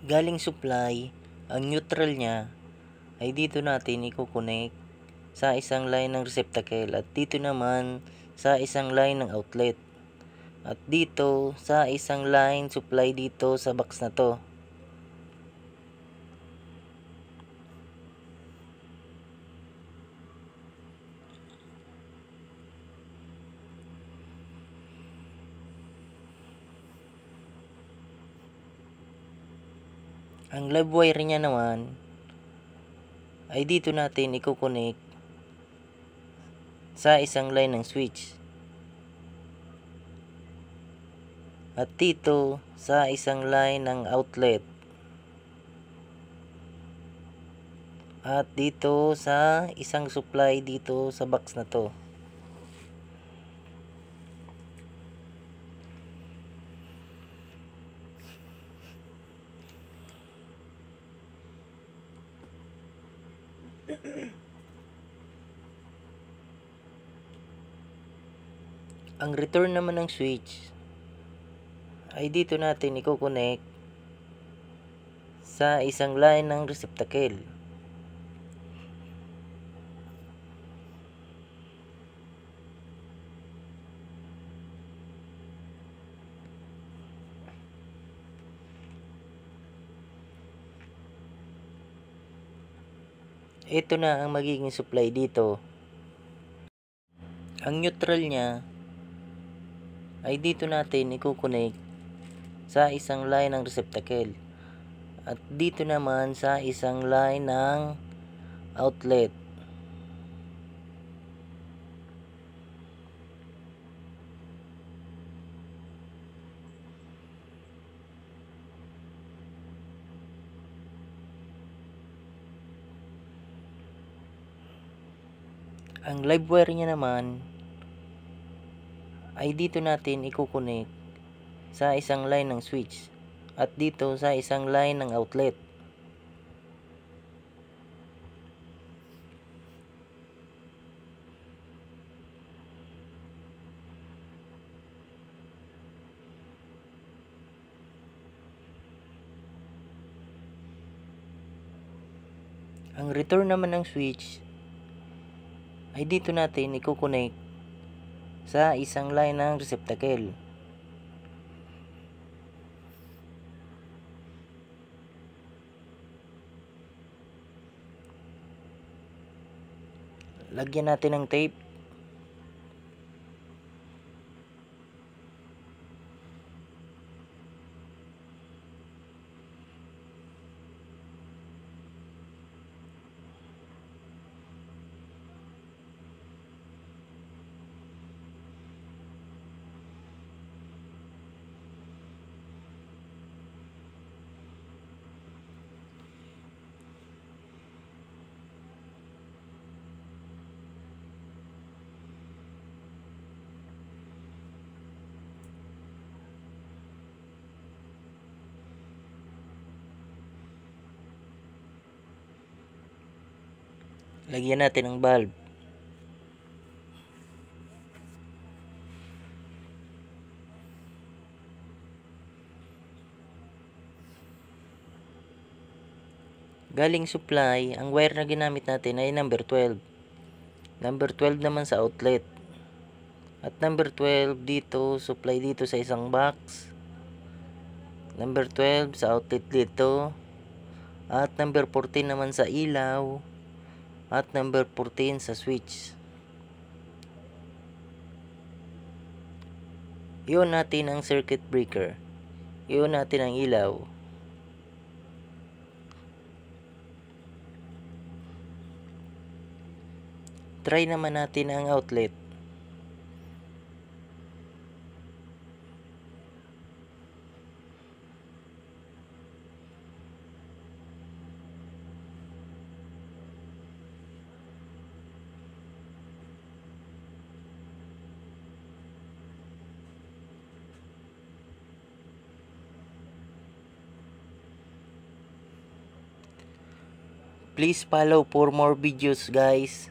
Galing supply, ang neutral niya ay dito natin i-connect sa isang line ng receptacle at dito naman sa isang line ng outlet. At dito sa isang line supply dito sa box na to. Ang live wire niya naman ay dito natin i-connect sa isang line ng switch. At dito sa isang line ng outlet. At dito sa isang supply dito sa box na to. Ang return naman ng switch ay dito natin i-connect sa isang line ng receptacle. Ito na ang magiging supply dito. Ang neutral niya ay dito natin i-connect sa isang line ng receptacle. At dito naman sa isang line ng outlet. Ang live wire niya naman ay dito natin i-connect sa isang line ng switch at dito sa isang line ng outlet. Ang return naman ng switch ay dito natin i-connect sa isang line ng receptacle. Lagyan natin ng tape. Lagyan natin ng bulb. Galing supply, ang wire na ginamit natin ay number 12. Number 12 naman sa outlet. At number 12 dito, supply dito sa isang box. Number 12 sa outlet dito. At number 14 naman sa ilaw. At number 14 sa switch. I-on natin ang circuit breaker. I-on natin ang ilaw. Try naman natin ang outlet. Please follow for more videos, guys.